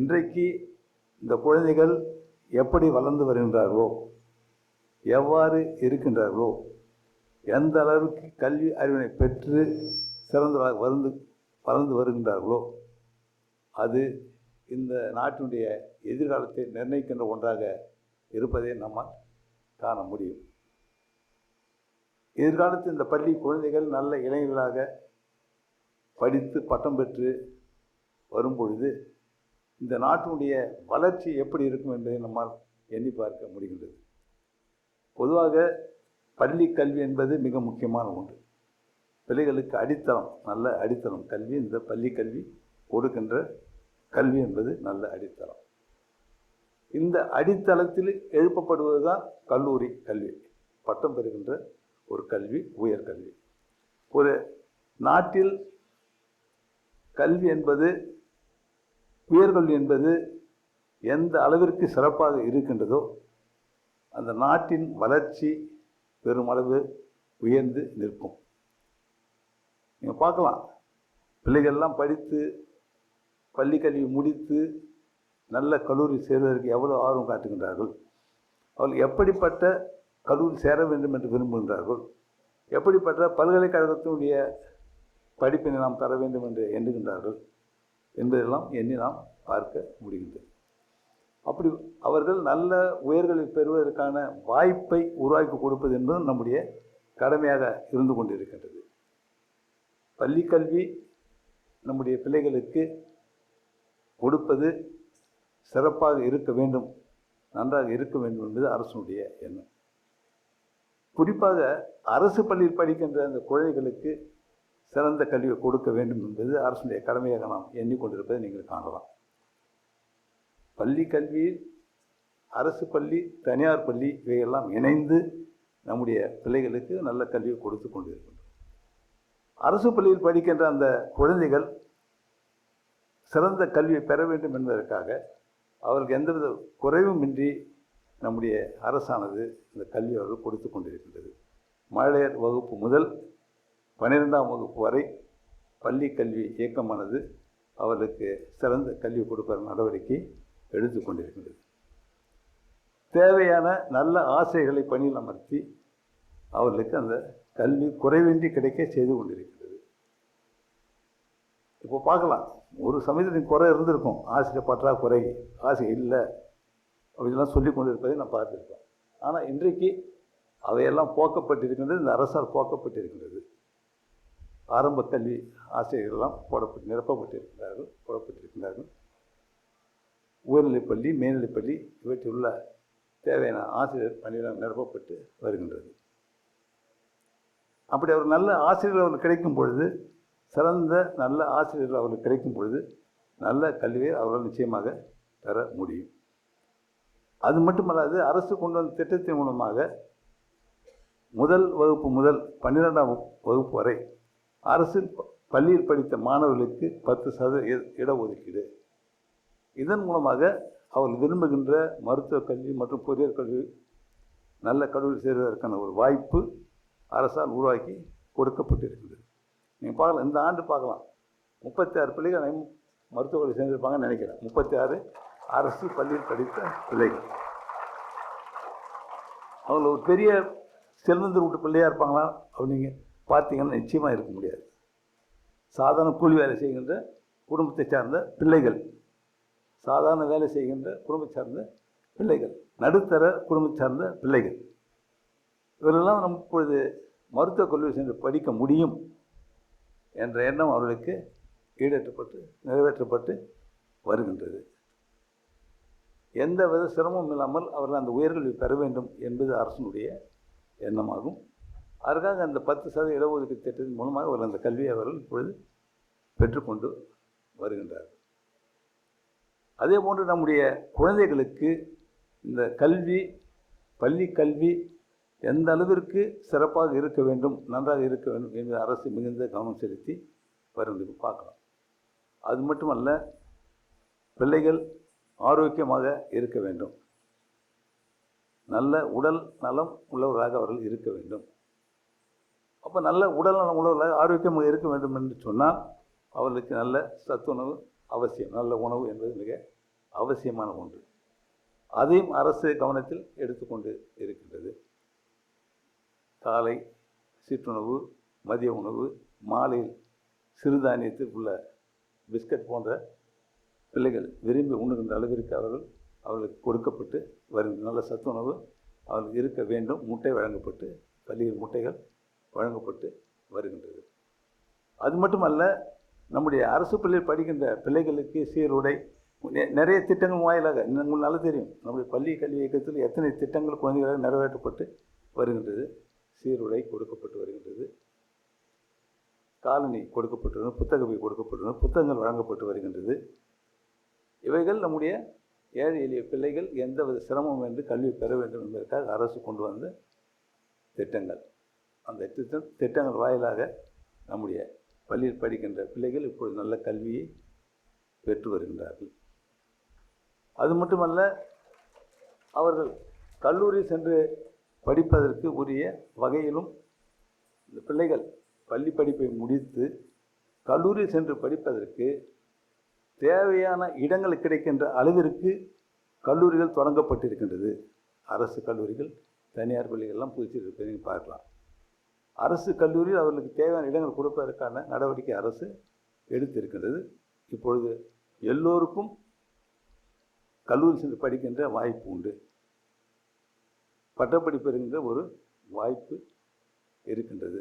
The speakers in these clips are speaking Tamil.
இன்றைக்கு இந்த குழந்தைகள் எப்படி வளர்ந்து வருகின்றார்களோ, எவ்வாறு இருக்கின்றார்களோ, எந்த அளவுக்கு கல்வி அறிவினை பெற்று சிறந்தவராக வளர்ந்து வருகின்றார்களோ, அது இந்த நாட்டினுடைய எதிர்காலத்தை நிர்ணயிக்கின்ற ஒன்றாக இருப்பதை நம்மால் காண முடியும். எதிர்காலத்தில் இந்த பள்ளி குழந்தைகள் நல்ல இளைஞர்களாக படித்து பட்டம் பெற்று வரும்பொழுது இந்த நாட்டினுடைய வளர்ச்சி எப்படி இருக்கும் என்பதை நம்மால் எண்ணி பார்க்க முடிகின்றது. பொதுவாக பள்ளி கல்வி என்பது மிக முக்கியமான ஒன்று. பிள்ளைகளுக்கு அடித்தளம், நல்ல அடித்தளம் கல்வி. இந்த பள்ளி கல்வி கொடுக்கின்ற கல்வி என்பது நல்ல அடித்தளம். இந்த அடித்தளத்தில் எழுப்பப்படுவது தான் கல்லூரி கல்வி, பட்டம் பெறுகின்ற ஒரு கல்வி, உயர்கல்வி. ஒரு நாட்டில் கல்வி என்பது, உயர்கல்வி என்பது எந்த அளவிற்கு சிறப்பாக இருக்கின்றதோ அந்த நாட்டின் வளர்ச்சி பெருமளவு உயர்ந்து நிற்கும். நீங்கள் பார்க்கலாம், பிள்ளைகள்லாம் படித்து பள்ளி கல்வி முடித்து நல்ல கல்லூரி சேர்வதற்கு எவ்வளோ ஆர்வம் காட்டுகின்றார்கள். அவர்கள் எப்படிப்பட்ட கல்லூரி சேர வேண்டும் என்று விரும்புகின்றார்கள், எப்படிப்பட்ட பல்கலைக்கழகத்தினுடைய படிப்பினை நாம் தர வேண்டும் என்று எண்ணுகின்றார்கள் என்பதெல்லாம் எண்ணி நாம் பார்க்க முடிகின்றது. அப்படி அவர்கள் நல்ல உயர்களை பெறுவதற்கான வாய்ப்பை உருவாக்கி கொடுப்பது என்பது நம்முடைய கடமையாக இருந்து கொண்டிருக்கின்றது. பள்ளி கல்வி நம்முடைய பிள்ளைகளுக்கு கொடுப்பது சிறப்பாக இருக்க வேண்டும், நன்றாக இருக்க வேண்டும் என்பது அரசுடைய எண்ணம். குறிப்பாக அரசு பள்ளியில் படிக்கின்ற அந்த குழந்தைகளுக்கு சிறந்த கல்வியை கொடுக்க வேண்டும் என்பது அரசுடைய கடமையாக நாம் எண்ணிக்கொண்டிருப்பதை நீங்கள் காணலாம். பள்ளி கல்வியில் அரசு பள்ளி, தனியார் பள்ளி இவையெல்லாம் இணைந்து நம்முடைய பிள்ளைகளுக்கு நல்ல கல்வியை கொடுத்து கொண்டிருக்கின்றோம். அரசு பள்ளியில் படிக்கின்ற அந்த குழந்தைகள் சிறந்த கல்வியை பெற வேண்டும் என்பதற்காக அவர்களுக்கு எந்தவித குறைவுமின்றி நம்முடைய அரசானது இந்த கல்வி அவர்கள் கொடுத்து கொண்டிருக்கின்றது. மழலையர் வகுப்பு முதல் 12ஆம் வகுப்பு வரை பள்ளி கல்வி இயக்கமானது அவர்களுக்கு சிறந்த கல்வி கொடுக்கிற நடவடிக்கை எடுத்து கொண்டிருக்கின்றது. தேவையான நல்ல ஆசிரியர்களை பணியில் அமர்த்தி அவர்களுக்கு அந்த கல்வி குறைவின்றி கிடைக்க செய்து கொண்டிருக்கிறது. இப்போ பார்க்கலாம், ஒரு சமயத்தில் குறை இருந்திருக்கும், ஆசிரியர் பற்றாக்குறை, ஆசிரியர் இல்லை அப்படின்லாம் சொல்லி கொண்டு இருப்பதை நான் பார்த்துருக்கோம். ஆனால் இன்றைக்கு அவையெல்லாம் போக்கப்பட்டிருக்கின்றது, இந்த அரசால் போக்கப்பட்டிருக்கின்றது. ஆரம்ப கல்வி ஆசிரியர்களெல்லாம் போடப்பட்டிருக்கின்றார்கள். உயர்நிலைப்பள்ளி, மேல்நிலைப்பள்ளி இவற்றில் உள்ள தேவையான ஆசிரியர் பணியிடம் நிரப்பப்பட்டு வருகின்றது. அப்படி அவர் நல்ல ஆசிரியர்கள் அவர்கள் கிடைக்கும் பொழுது, சிறந்த நல்ல ஆசிரியர்கள் அவர்களுக்கு கிடைக்கும் பொழுது நல்ல கல்வியை அவர்கள் நிச்சயமாக பெற முடியும். அது மட்டுமல்லாது, அரசு கொண்டு வந்த திட்டத்தின் மூலமாக முதல் வகுப்பு முதல் 12ஆம் வகுப்பு வரை அரசு பள்ளியில் படித்த மாணவர்களுக்கு 10% இடஒதுக்கீடு. இதன் மூலமாக அவர்கள் விரும்புகின்ற மருத்துவக் கல்வி மற்றும் பொறியியல் கல்வி நல்ல கல்லூரி சேர்வதற்கான ஒரு வாய்ப்பு அரசால் உருவாக்கி கொடுக்கப்பட்டிருக்கிறது. நீங்கள் பார்க்கலாம், இந்த ஆண்டு பார்க்கலாம் 36 பிள்ளைகள் மருத்துவக் கல்வி சேர்ந்திருப்பாங்கன்னு நினைக்கிறேன். 36 அரசு பள்ளியில் படித்த பிள்ளைகள். அவர்கள் ஒரு பெரிய செல்வந்தர் வீட்டு பிள்ளையாக இருப்பாங்களா அப்படிங்க பார்த்தீங்கன்னா நிச்சயமாக இருக்க முடியாது. சாதாரண கூலி வேலை செய்கின்ற குடும்பத்தை சார்ந்த பிள்ளைகள், சாதாரண வேலை செய்கின்ற குடும்பத்தை சார்ந்த பிள்ளைகள், நடுத்தர குடும்பத்தை சார்ந்த பிள்ளைகள், இவரெல்லாம் நம்ம இப்பொழுது மருத்துவக் கல்லூரி சென்று படிக்க முடியும் என்ற எண்ணம் அவர்களுக்கு நிறைவேற்றப்பட்டு வருகின்றது. எந்தவித சிரமமும் இல்லாமல் அவர்கள் அந்த உயர்கல்வி பெற வேண்டும் என்பது அரசினுடைய எண்ணமாகும். அதற்காக அந்த 10% இடஒதுக்கீடு திட்டத்தின் மூலமாக அவர்கள் அந்த கல்வியை அவர்கள் இப்பொழுது பெற்றுக்கொண்டு வருகின்றார்கள். அதே போன்று நம்முடைய குழந்தைகளுக்கு இந்த கல்வி, பள்ளி கல்வி எந்த அளவிற்கு சிறப்பாக இருக்க வேண்டும், நன்றாக இருக்க வேண்டும் என்பது அரசு மிகுந்த கவனம் செலுத்தி வருகிறது பார்க்கலாம். அது மட்டுமல்ல, பிள்ளைகள் ஆரோக்கியமாக இருக்க வேண்டும், நல்ல உடல் நலம் உள்ளவர்களாக அவர்கள் இருக்க வேண்டும். அப்போ நல்ல உடல் நலம் உள்ளவர்களாக ஆரோக்கியமாக இருக்க வேண்டும் என்று சொன்னால் அவர்களுக்கு நல்ல சத்துணவு அவசியம். நல்ல உணவு என்பது மிக அவசியமான ஒன்று. அதையும் அரசு கவனத்தில் எடுத்துக்கொண்டு இருக்கின்றது. காலை சிற்றுணவு, மதிய உணவு, மாலையில் சிறுதானியத்தில் உள்ள பிஸ்கட் போன்ற பிள்ளைகள் விரும்பி உண்ணுகின்ற அளவிற்கு அவர்களுக்கு கொடுக்கப்பட்டு வருகின்ற நல்ல சத்துணவு அவர்களுக்கு இருக்க வேண்டும். முட்டை வழங்கப்பட்டு, பள்ளியில் முட்டைகள் வழங்கப்பட்டு வருகின்றது. அது மட்டுமல்ல, நம்முடைய அரசு பள்ளியில் படிக்கின்ற பிள்ளைகளுக்கு சீருடை நிறைய திட்டங்கள் வாயிலாக உங்களுக்கு நல்லா தெரியும். நம்முடைய பள்ளி கல்வி இயக்கத்தில் எத்தனை திட்டங்கள் குழந்தைகளாக நிறைவேற்றப்பட்டு வருகின்றது. சீருடை கொடுக்கப்பட்டு வருகின்றது, காலணி கொடுக்கப்பட்டு, புத்தகப்பை கொடுக்கப்பட்டு, புத்தகங்கள் வழங்கப்பட்டு வருகின்றது. இவைகள் நம்முடைய ஏழை எளிய பிள்ளைகள் எந்தவித சிரமம் என்று கல்வி பெற வேண்டும் என்பதற்காக அரசு கொண்டு வந்த திட்டங்கள். அந்த திட்டங்கள் வாயிலாக நம்முடைய பள்ளியில் படிக்கின்ற பிள்ளைகள் இப்பொழுது நல்ல கல்வியை பெற்று வருகின்றார்கள். அது மட்டுமல்ல, அவர்கள் கல்லூரி சென்று படிப்பதற்கு உரிய வகையிலும் இந்த பிள்ளைகள் பள்ளி படிப்பை முடித்து கல்லூரி சென்று படிப்பதற்கு தேவையான இடங்கள் கிடைக்கின்ற அளவிற்கு கல்லூரிகள் தொடங்கப்பட்டிருக்கின்றது. அரசு கல்லூரிகள், தனியார் பள்ளிகள்லாம் புதுச்சேரி பார்க்கலாம். அரசு கல்லூரியில் அவர்களுக்கு தேவையான இடங்கள் கொடுப்பதற்கான நடவடிக்கை அரசு எடுத்திருக்கின்றது. இப்பொழுது எல்லோருக்கும் கல்லூரி சென்று படிக்கின்ற வாய்ப்பு உண்டு. பட்டப்படிப்பு பெறுகின்ற ஒரு வாய்ப்பு இருக்கின்றது.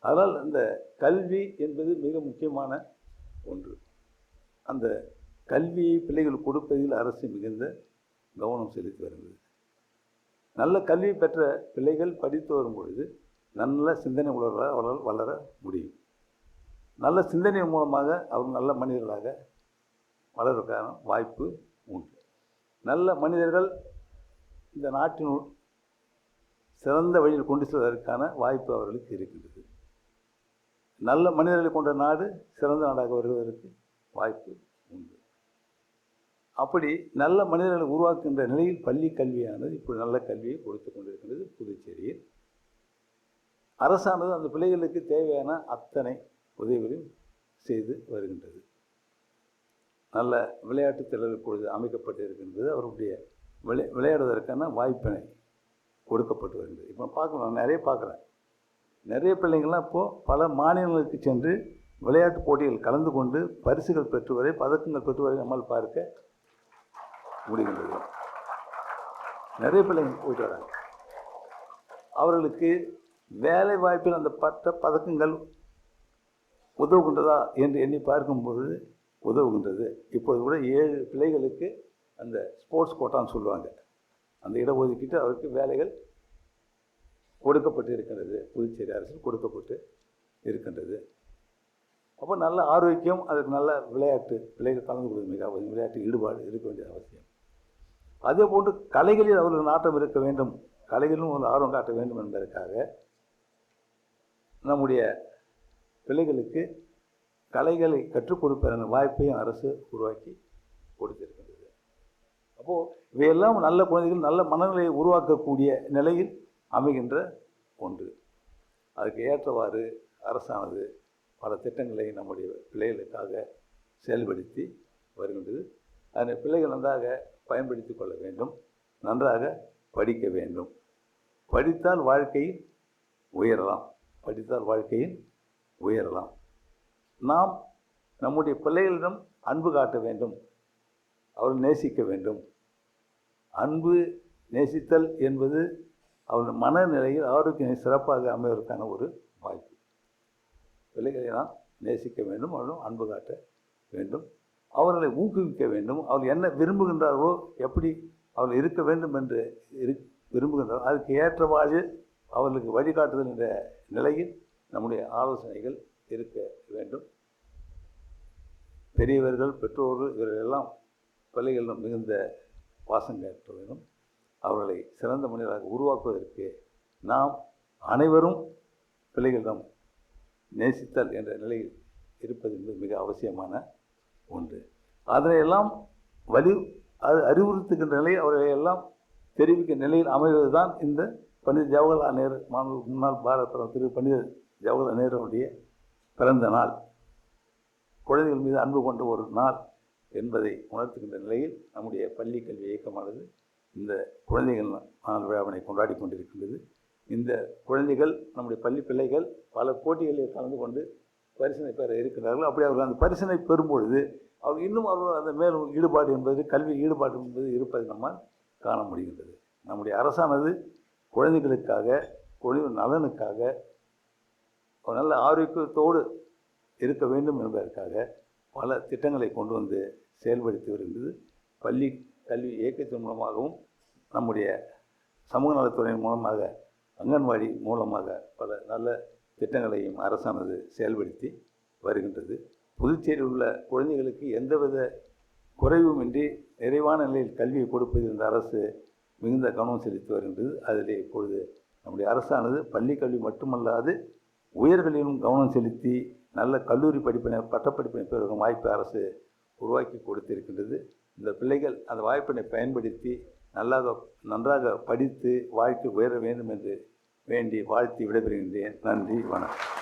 அதனால் அந்த கல்வி என்பது மிக முக்கியமான ஒன்று. அந்த கல்வியை பிள்ளைகள் கொடுப்பதில் அரசு மிகுந்த கவனம் செலுத்தி வருகிறது. நல்ல கல்வி பெற்ற பிள்ளைகள் படித்து வரும் பொழுது நல்ல சிந்தனை உள்ளவர்களாக அவர்கள் வளர முடியும். நல்ல சிந்தனை மூலமாக அவர் நல்ல மனிதர்களாக வளர்வதற்கான வாய்ப்பு உண்டு. நல்ல மனிதர்கள் இந்த நாட்டினுள் சிறந்த வழியில் கொண்டு செல்வதற்கான வாய்ப்பு அவர்களுக்கு இருக்கின்றது. நல்ல மனிதர்களை கொண்ட நாடு சிறந்த நாடாக வருவதற்கு வாய்ப்பு உண்டு. அப்படி நல்ல மனிதர்களை உருவாக்குகின்ற நிலையில் பள்ளி கல்வியானது இப்படி நல்ல கல்வியை கொடுத்து கொண்டிருக்கின்றது புதுச்சேரியில். அரசானது அந்த பிள்ளைகளுக்கு தேவையான அத்தனை உதவிகளையும் செய்து வருகின்றது. நல்ல விளையாட்டு திடல் இப்பொழுது அமைக்கப்பட்டிருக்கின்றது. அவருடைய விளையாடுவதற்கான வாய்ப்பினை கொடுக்கப்பட்டு வருகின்றது. இப்போ பார்க்கலாம், நிறைய பார்க்குறேன். நிறைய பிள்ளைங்கள்லாம் இப்போது பல மாநிலங்களுக்கு சென்று விளையாட்டு போட்டிகள் கலந்து கொண்டு பரிசுகள் பெற்று வரை, பதக்கங்கள் பெற்று வரை நம்மால் பார்க்க முடிகின்றது. நிறைய பிள்ளைங்க போயிட்டு வராங்க. அவர்களுக்கு வேலை வாய்ப்பில் அந்த பதக்கங்கள் உதவுகின்றதா என்று எண்ணி பார்க்கும்போது உதவுகின்றது. இப்போது கூட 7 பிள்ளைகளுக்கு அந்த ஸ்போர்ட்ஸ் கோட்டான்னு சொல்லுவாங்க, அந்த இடஒதுக்கீட்டு அவருக்கு வேலைகள் கொடுக்கப்பட்டு இருக்கின்றது. புதுச்சேரி அரசு கொடுக்கப்பட்டு இருக்கின்றது. அப்போ நல்ல ஆரோக்கியம், அதுக்கு நல்ல விளையாட்டு பிள்ளைகள் கலந்து கொள்வது மிக அவசியம். விளையாட்டு ஈடுபாடு இருக்க வேண்டிய அவசியம். அதே போன்று கலைகளில் அவர்கள் நாட்டம் இருக்க வேண்டும், கலைகளிலும் ஒரு ஆர்வம் காட்ட வேண்டும் என்பதற்காக நம்முடைய பிள்ளைகளுக்கு கலைகளை கற்றுக் கொடுப்பதற்கான வாய்ப்பையும் அரசு உருவாக்கி கொடுத்திருக்கின்றது. அப்போது இவையெல்லாம் நல்ல குழந்தைகள் நல்ல மனநிலையை உருவாக்கக்கூடிய நிலையில் அமைகின்ற ஒன்று. அதுக்கு ஏற்றவாறு அரசானது பல திட்டங்களை நம்முடைய பிள்ளைகளுக்காக செயல்படுத்தி வருகின்றது. அதனை பிள்ளைகள் நன்றாக பயன்படுத்தி கொள்ள வேண்டும், நன்றாக படிக்க வேண்டும். படித்தால் வாழ்க்கையில் உயரலாம், படித்தால் வாழ்க்கையில் உயரலாம். நாம் நம்முடைய பிள்ளைகளிடம் அன்பு காட்ட வேண்டும், அவர்கள் நேசிக்க வேண்டும். அன்பு நேசித்தல் என்பது அவர்கள் மனநிலையில் ஆரோக்கியம் சிறப்பாக அமைவதற்கான ஒரு வாய்ப்பு. பிள்ளைகளை நாம் நேசிக்க வேண்டும், அவர்களும் அன்பு காட்ட வேண்டும், அவர்களை ஊக்குவிக்க வேண்டும். அவர்கள் என்ன விரும்புகின்றார்களோ, எப்படி அவர்கள் இருக்க வேண்டும் என்று விரும்புகின்றார்கள், அதுக்கு ஏற்றவாறு அவர்களுக்கு வழிகாட்டுதல் என்ற நிலையில் நம்முடைய ஆலோசனைகள் இருக்க வேண்டும். பெரியவர்கள், பெற்றோர்கள் இவர்களெல்லாம் பிள்ளைகளிடம் மிகுந்த பாசம் காட்ட வேண்டும். அவர்களை சிறந்த மனிதராக உருவாக்குவதற்கு நாம் அனைவரும் பிள்ளைகளிடம் நேசித்தல் என்ற நிலையில் இருப்பது என்பது மிக அவசியமான ஒன்று. அதனையெல்லாம் அறிவுறுத்துகின்ற நிலை, அவர்களை எல்லாம் தெரிவிக்கிற நிலையில் அமைவது தான் இந்த பண்டித ஜவஹர்லால் நேரு முன்னாள் பாரத பிரதமர் திரு பண்டித ஜவஹர்லால் நேருடைய பிறந்த நாள். குழந்தைகள் மீது அன்பு கொண்ட ஒரு நாள் என்பதை உணர்த்துகின்ற நிலையில் நம்முடைய பள்ளி கல்வி இயக்கமானது இந்த குழந்தைகள் நாள் விழாவினை கொண்டாடி கொண்டிருக்கின்றது. இந்த குழந்தைகள் நம்முடைய பள்ளி பிள்ளைகள் பல போட்டிகளில் கலந்து கொண்டு பரிசினை பெற இருக்கிறார்கள். அப்படி அவர்கள் அந்த பரிசினை பெறும்பொழுது அவர்கள் இன்னும் அவர்கள் அந்த மேலும் ஈடுபாடு என்பது கல்வி ஈடுபாடு என்பது இருப்பதை நம்மால் காண முடிகின்றது. நம்முடைய அரசானது குழந்தைகளுக்காக, குழந்தை நலனுக்காக, ஒரு நல்ல ஆரோக்கியத்தோடு இருக்க வேண்டும் என்பதற்காக பல திட்டங்களை கொண்டு வந்து செயல்படுத்தி வருகின்றது. பள்ளி கல்வி இயக்கத்தின் மூலமாகவும் நம்முடைய சமூக நலத்துறையின் மூலமாக, அங்கன்வாடி மூலமாக பல நல்ல திட்டங்களையும் அரசானது செயல்படுத்தி வருகின்றது. புதுச்சேரியில் உள்ள குழந்தைகளுக்கு எந்தவித குறைவுமின்றி நிறைவான நிலையில் கல்வியை கொடுப்பதில் இந்த அரசு மிகுந்த கவனம் செலுத்தி வருகின்றது. அதில் இப்பொழுது நம்முடைய அரசானது பள்ளி கல்வி மட்டுமல்லாது உயர்கல்வியிலும் கவனம் செலுத்தி நல்ல கல்லூரி படிப்பினை, பட்டப்படிப்பினை பெறும் வாய்ப்பை அரசு உருவாக்கி கொடுத்திருக்கின்றது. இந்த பிள்ளைகள் அந்த வாய்ப்பினை பயன்படுத்தி நன்றாக படித்து வாழ்க்கை உயர வேண்டும் என்று வேண்டி வாழ்த்தி விடைபெறுகின்றேன். நன்றி, வணக்கம்.